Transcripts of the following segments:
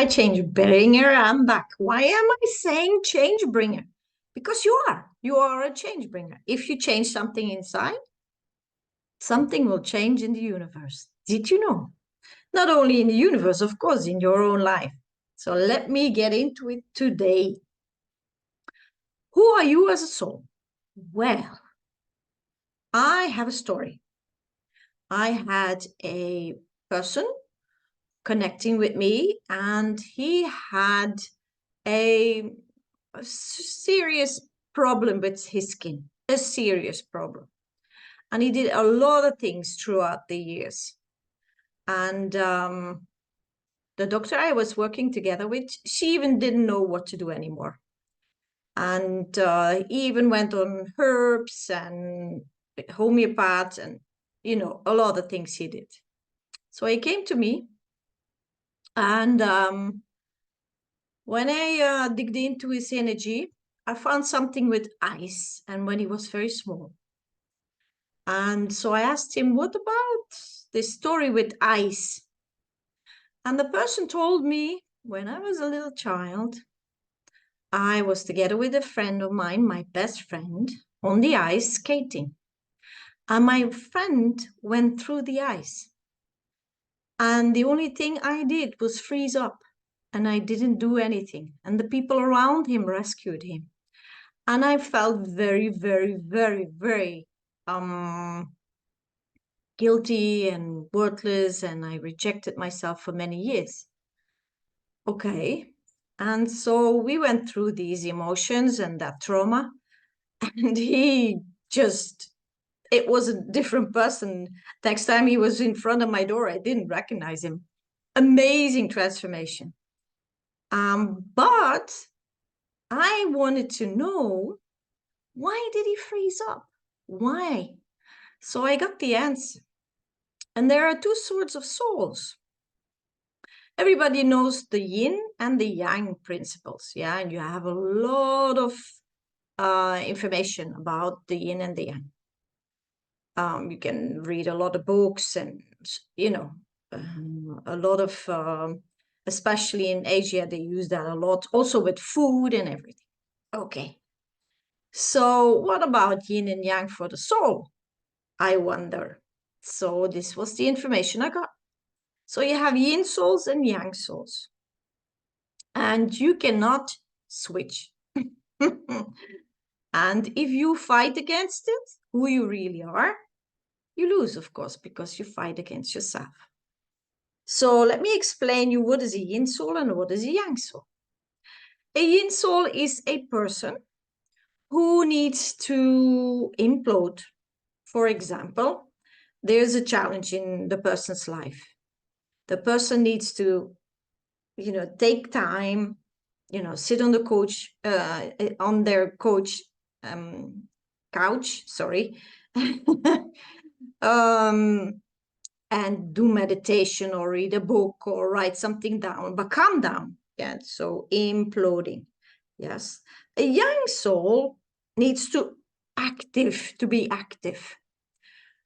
Hi, changebringer. I'm back. Why am I saying changebringer? Because you are. You are a changebringer. If you change something inside, something will change in the universe. Did you know? Not only in the universe, of course, in your own life. So let me get into it today. Who are you as a soul? Well, I have a story. I had a person connecting with me, and he had a serious problem with his skin, a serious problem. And he did a lot of things throughout the years. And the doctor I was working together with, she even didn't know what to do anymore. And he even went on herbs and homeopaths and, a lot of things he did. So he came to me, and when I digged into his energy, I found something with ice, and when he was very small. And so I asked him, what about this story with ice? And the person told me, when I was a little child, I was together with a friend of mine, my best friend, on the ice skating. And my friend went through the ice. And the only thing I did was freeze up. And I didn't do anything. And the people around him rescued him. And I felt very, very, very, very guilty and worthless, and I rejected myself for many years. Okay. And so we went through these emotions and that trauma, and it was a different person. Next time he was in front of my door, I didn't recognize him. Amazing transformation. But I wanted to know, why did he freeze up? Why? So I got the answer. And there are two sorts of souls. Everybody knows the yin and the yang principles, yeah, and you have a lot of information about the yin and the yang. You can read a lot of books, and a lot of, especially in Asia, they use that a lot, also with food and everything. Okay, so what about yin and yang for the soul, I wonder? So this was the information I got. So you have yin souls and yang souls, and you cannot switch. And if you fight against it, who you really are, you lose, of course, because you fight against yourself. So let me explain you what is a yin soul and what is a yang soul. A yin soul is a person who needs to implode. For example, there's a challenge in the person's life. The person needs to, take time, sit on the couch, on their couch, sorry, and do meditation or read a book or write something down, but calm down. Yeah, so imploding. Yes, a young soul needs to be active,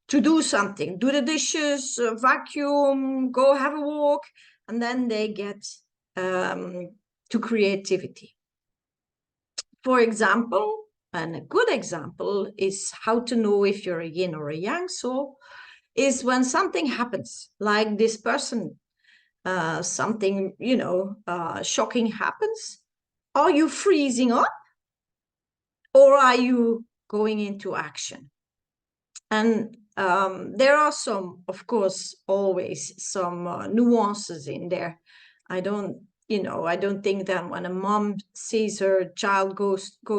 to do something, do the dishes, vacuum, go have a walk, and then they get to creativity. For example, and a good example is how to know if you're a yin or a yang soul, is when something happens, like this person, something, shocking happens. Are you freezing up, or are you going into action? And there are some, of course, always some nuances in there. I don't think that when a mom sees her child go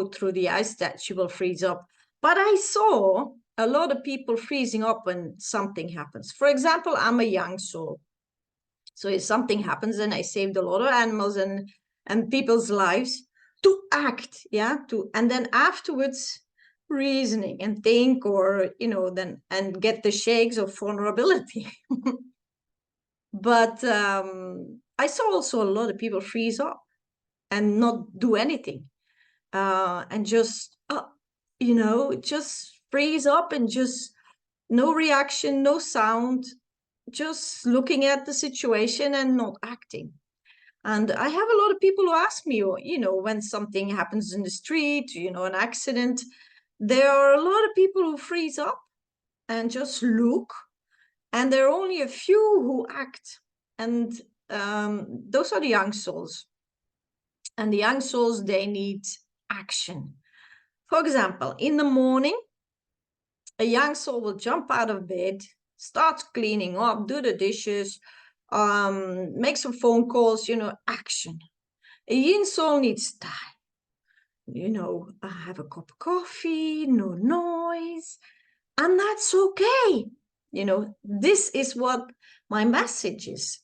through the ice that she will freeze up. But I saw a lot of people freezing up when something happens. For example, I'm a yang soul. So if something happens, and I saved a lot of animals and people's lives, to act, yeah, and then afterwards reasoning and think, or then and get the shakes of vulnerability. But I saw also a lot of people freeze up and not do anything, and just just freeze up, and just no reaction, no sound, just looking at the situation and not acting. And I have a lot of people who ask me, when something happens in the street, an accident, there are a lot of people who freeze up and just look, and there are only a few who act. And those are the young souls. And the young souls, they need action. For example, in the morning, a young soul will jump out of bed, start cleaning up, do the dishes, make some phone calls, action. A yin soul needs time. Have a cup of coffee, no noise, and that's okay. This is what my message is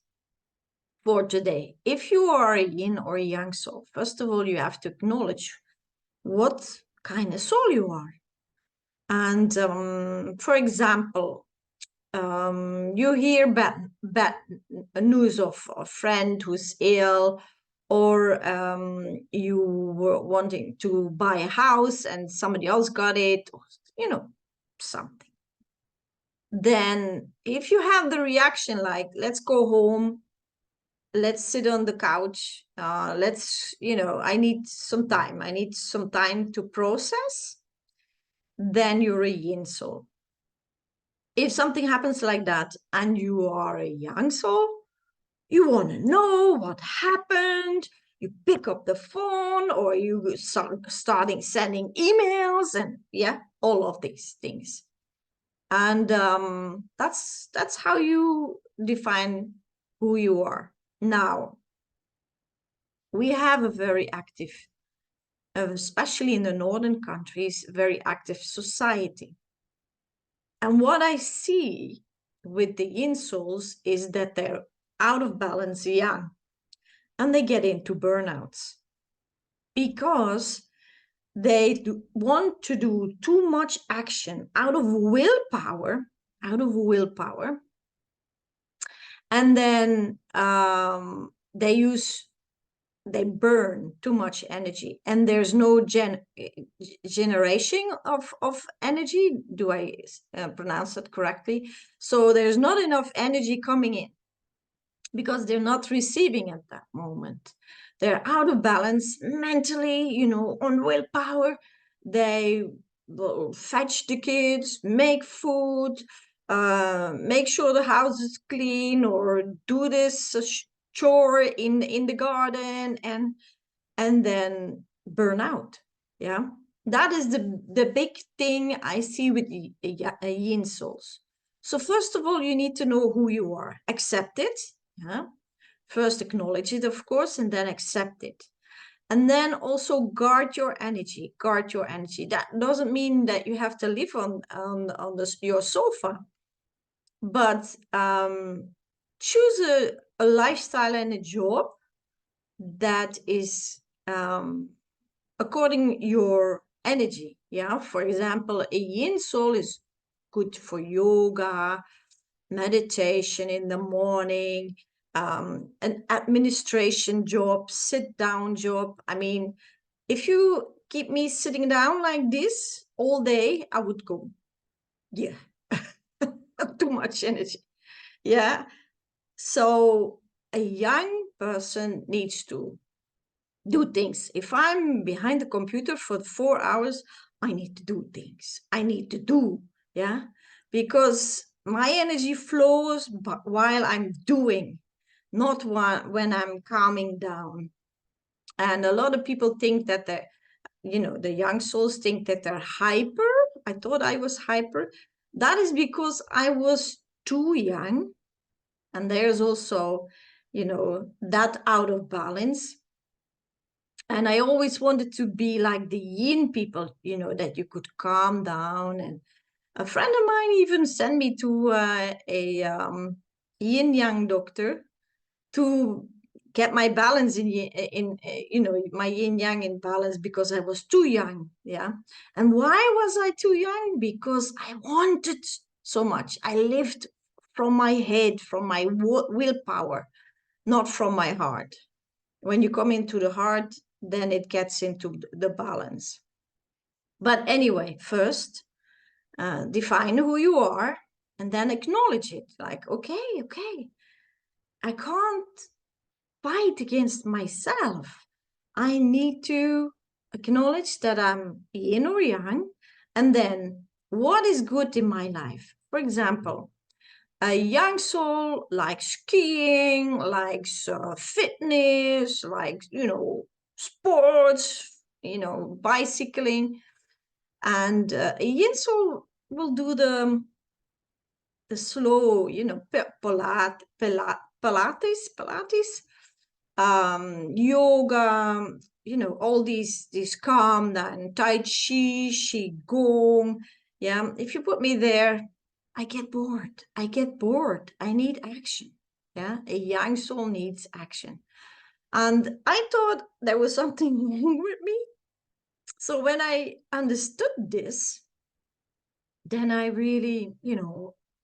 for today. If you are a yin or a yang soul, first of all, you have to acknowledge what kind of soul you are. And for example, you hear bad news of a friend who's ill, or you were wanting to buy a house and somebody else got it, or, something. Then if you have the reaction like, let's go home, let's sit on the couch, I need some time to process, then you're a yin soul. If something happens like that and you are a yang soul, you want to know what happened, you pick up the phone, or you starting sending emails, and all of these things. And that's how you define who you are. Now, we have a very active, especially in the northern countries, very active society. And what I see with the yin souls is that they're out of balance yang, and they get into burnouts because they want to do too much action out of willpower, and then they burn too much energy, and there's no generation of energy. Do I pronounce that correctly? So there's not enough energy coming in because they're not receiving at that moment. They're out of balance mentally, on willpower. They will fetch the kids, make food, make sure the house is clean, or do this chore in the garden, and then burn out. Yeah, that is the big thing I see with the yin souls. So first of all, you need to know who you are, accept it. Yeah, first acknowledge it, of course, and then accept it. And then also guard your energy. That doesn't mean that you have to live on your sofa, but choose a lifestyle and a job that is according your energy. Yeah, for example, a yin soul is good for yoga, meditation in the morning, an administration job, sit down job. I mean, if you keep me sitting down like this all day, I would go, yeah, too much energy. Yeah. So a young person needs to do things. If I'm behind the computer for 4 hours, I need to do things. I need to do, yeah, because my energy flows but while I'm doing, not when I'm calming down. And a lot of people think that the young souls think that they're hyper. I thought I was hyper. That is because I was too young. And there's also, that out of balance. And I always wanted to be like the yin people, that you could calm down. And a friend of mine even sent me to a yin-yang doctor to get my balance in my yin-yang in balance, because I was too young. Yeah. And why was I too young? Because I wanted so much. I lived from my head, from my willpower, not from my heart. When you come into the heart, then it gets into the balance. But anyway, first, define who you are, and then acknowledge it. Like, okay, I can't fight against myself. I need to acknowledge that I'm yin or yang, and then what is good in my life. For example, a young soul likes skiing, likes fitness, likes, sports, bicycling. And a yin soul will do the slow, Pilates, yoga, all these calm down, Tai Chi, Qigong. Yeah, if you put me there, I get bored. I get bored. I need action. Yeah, a young soul needs action. And I thought there was something wrong with me. So when I understood this, then I really,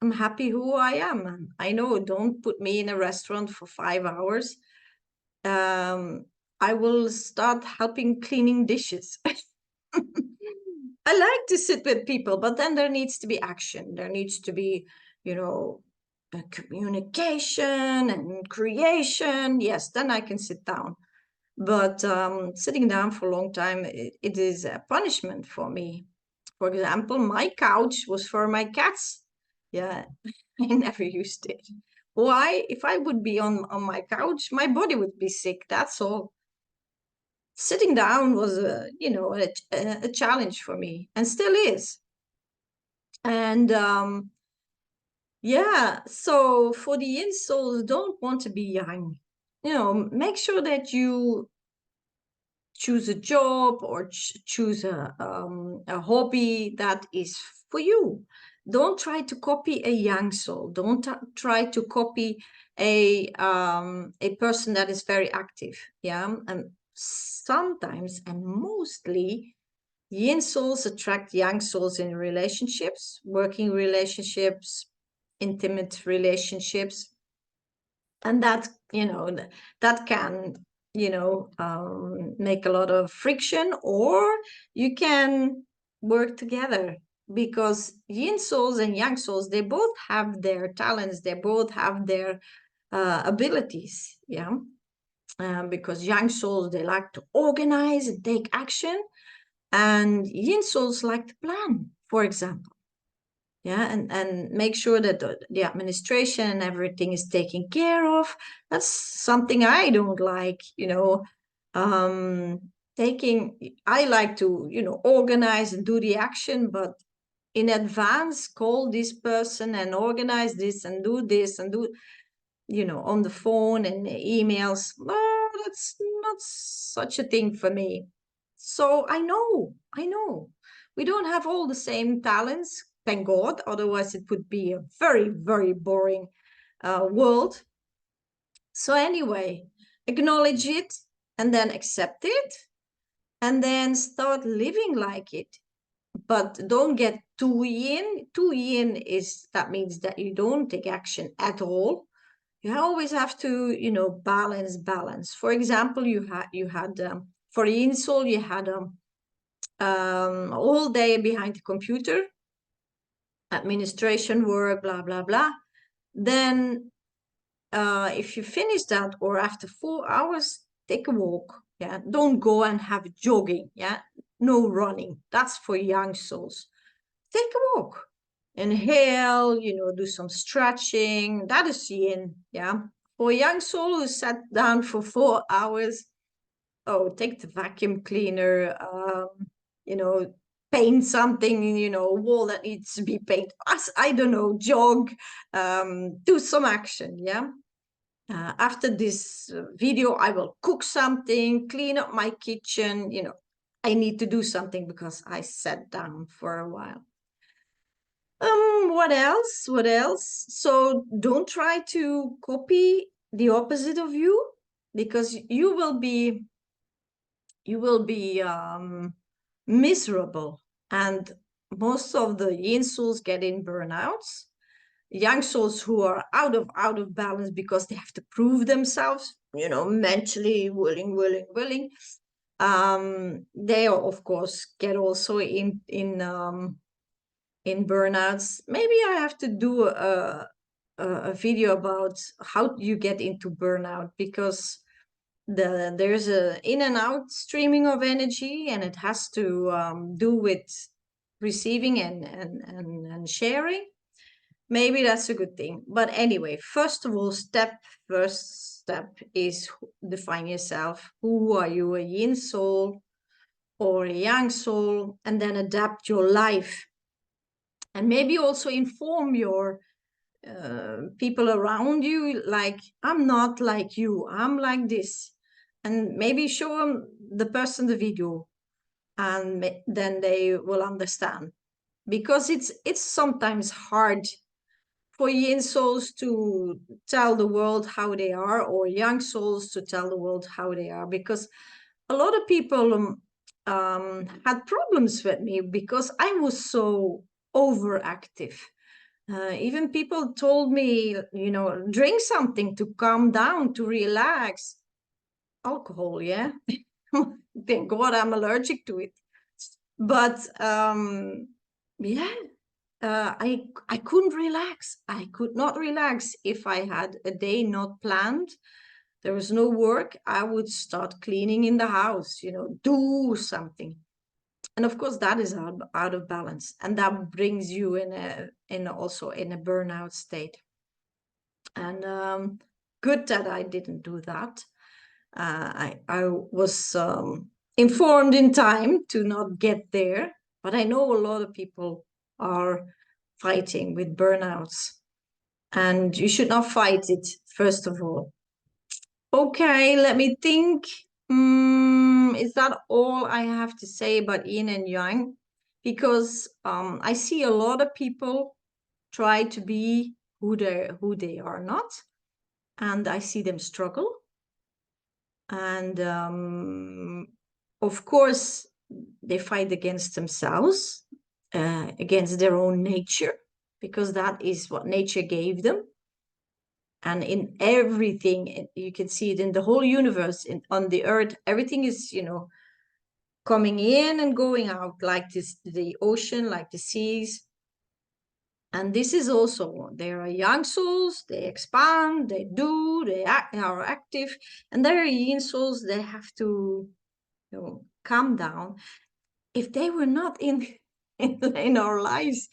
I'm happy who I am. And I know, don't put me in a restaurant for 5 hours. I will start helping cleaning dishes. I like to sit with people, but then there needs to be action. There needs to be, communication and creation. Yes, then I can sit down. But sitting down for a long time, it is a punishment for me. For example, my couch was for my cats. Yeah, I never used it. Why? If I would be on my couch, my body would be sick. That's all. Sitting down was a challenge for me, and still is. And yeah, so for the insoles, don't want to be young. Make sure that you choose a job or choose a hobby that is for you. Don't try to copy a young soul. Don't try to copy a person that is very active. Yeah, and sometimes and mostly yin souls attract yang souls in relationships, working relationships, intimate relationships, and that that can make a lot of friction, or you can work together, because yin souls and yang souls, they both have their talents, they both have their abilities. Yeah, because yang souls, they like to organize and take action, and yin souls like to plan, for example. Yeah, and make sure that the administration and everything is taken care of. That's something I don't like. um taking I like to organize and do the action, but in advance call this person and organize this and do this and do on the phone and emails. Well, that's not such a thing for me. So I know we don't have all the same talents, thank God, otherwise it would be a very, very boring world. So anyway, acknowledge it and then accept it and then start living like it. But don't get too yin. Too yin is, that means that you don't take action at all. You always have to balance. For example, you had for the install, you had all day behind the computer, administration work, blah blah blah. Then if you finish that, or after 4 hours, take a walk. Yeah, don't go and have jogging. Yeah, no running. That's for young souls. Take a walk, inhale, do some stretching. That is yin. Yeah, for a young soul who sat down for 4 hours, oh, take the vacuum cleaner, you know paint something, a wall that needs to be painted. I don't know, jog, do some action. Yeah, after this video, I will cook something, clean up my kitchen. I need to do something because I sat down for a while. What else? What else? So don't try to copy the opposite of you, because you will be miserable. And most of the yin souls get in burnouts. Young souls who are out of balance because they have to prove themselves, mentally willing. They of course get also in burnouts. Maybe I have to do a video about how you get into burnout, because there's a in and out streaming of energy, and it has to do with receiving and sharing. Maybe that's a good thing. But anyway, first of all, first step is define yourself. Who are you, a yin soul or a yang soul? And then adapt your life. And maybe also inform your people around you, like, I'm not like you, I'm like this. And maybe show them the person the video, and then they will understand. Because it's sometimes hard for yin souls to tell the world how they are, or yang souls to tell the world how they are, because a lot of people had problems with me because I was so overactive. Even people told me, drink something to calm down, to relax. Alcohol, yeah. Thank God I'm allergic to it. But yeah, I couldn't relax. I could not relax if I had a day not planned. There was no work. I would start cleaning in the house, do something. And of course, that is out of balance, and that brings you also in a burnout state. And good that I didn't do that. I was informed in time to not get there, but I know a lot of people are fighting with burnouts, and you should not fight it, first of all. Okay, let me think. Is that all I have to say about yin and yang? Because I see a lot of people try to be who they are not, and I see them struggle. And of course, they fight against themselves, against their own nature, because that is what nature gave them. And in everything, you can see it in the whole universe, on the earth, everything is, coming in and going out, like this, the ocean, like the seas. And this is also, there are young souls, they expand, they are active, and there are yin souls, they have to, calm down. If they were not in our lives,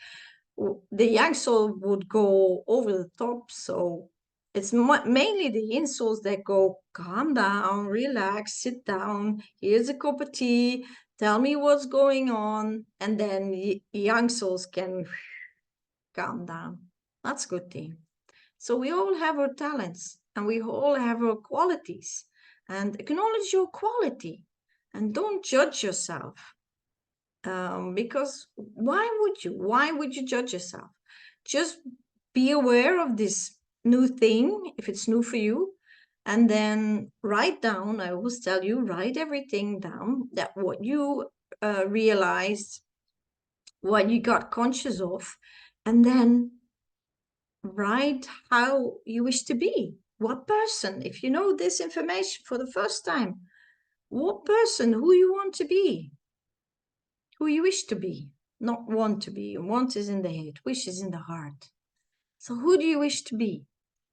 the yang soul would go over the top. So it's mainly the yin souls that go, calm down, relax, sit down, here's a cup of tea, tell me what's going on, and then young souls can calm down. That's a good thing. So we all have our talents, and we all have our qualities, and acknowledge your quality, and don't judge yourself. Because why would you judge yourself? Just be aware of this new thing, if it's new for you, and then write down. I always tell you, write everything down, that what you realized, what you got conscious of, and then write how you wish to be. What person, if you know this information for the first time, what person, who you want to be, who you wish to be, not want to be. Want is in the head, wish is in the heart. So who do you wish to be?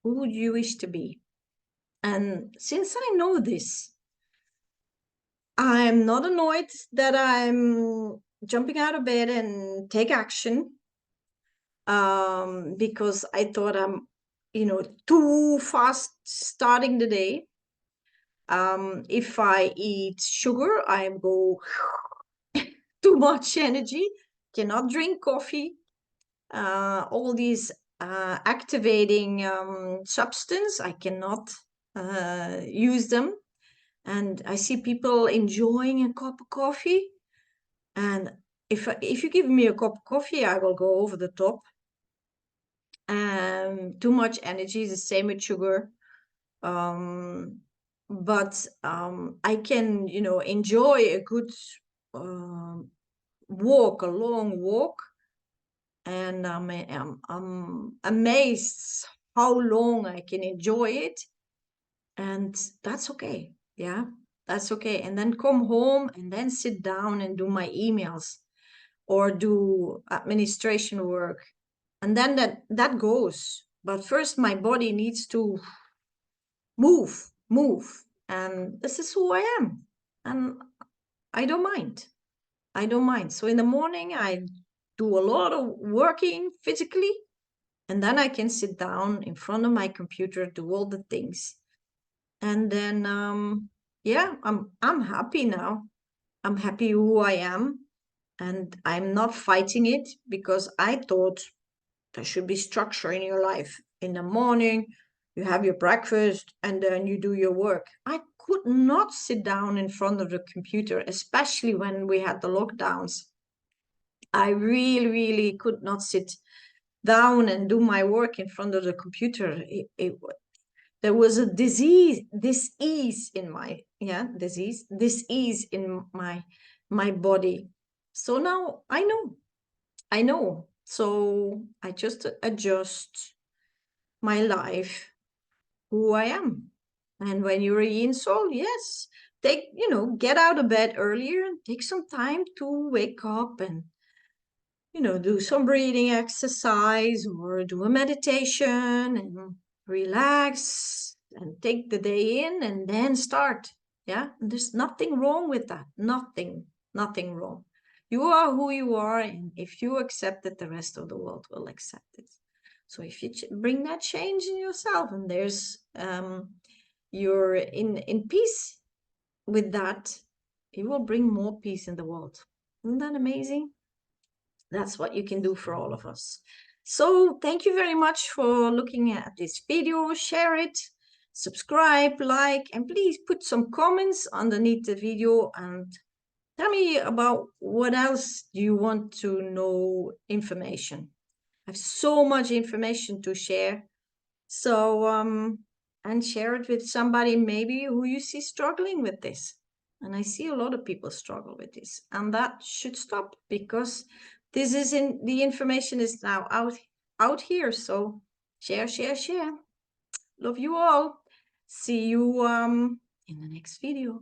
Who would you wish to be? And since I know this, I'm not annoyed that I'm jumping out of bed and take action, because I thought I'm, too fast starting the day. If I eat sugar, I go too much energy, cannot drink coffee. All these activating substance, I cannot use them. And I see people enjoying a cup of coffee. And if you give me a cup of coffee, I will go over the top. Too much energy is the same with sugar. But I can, enjoy a good walk, a long walk. And I'm amazed how long I can enjoy it. And that's okay. Yeah, that's okay. And then come home and then sit down and do my emails or do administration work. And then that goes. But first, my body needs to move. And this is who I am. And I don't mind. I don't mind. So in the morning, I do a lot of working physically, and then I can sit down in front of my computer, do all the things. And then, yeah, I'm happy now. I'm happy who I am, and I'm not fighting it because I thought there should be structure in your life. In the morning, you have your breakfast and then you do your work. I could not sit down in front of the computer, especially when we had the lockdowns. I really, really could not sit down and do my work in front of the computer. There was a disease in my, yeah, disease in my body. So now I know. So I just adjust my life, who I am. And when you're a yin soul, yes, get out of bed earlier and take some time to wake up and, do some breathing exercise or do a meditation and relax and take the day in and then start. Yeah. And there's nothing wrong with that. Nothing wrong. You are who you are. And if you accept it, the rest of the world will accept it. So if you bring that change in yourself and you're in peace with that, you will bring more peace in the world. Isn't that amazing? That's what you can do for all of us. So thank you very much for looking at this video. Share it, subscribe, like, and please put some comments underneath the video and tell me about what else do you want to know information. I have so much information to share. So, and share it with somebody maybe who you see struggling with this. And I see a lot of people struggle with this, and that should stop because this is the information is now out here. So share, share, share. Love you all. See you in the next video.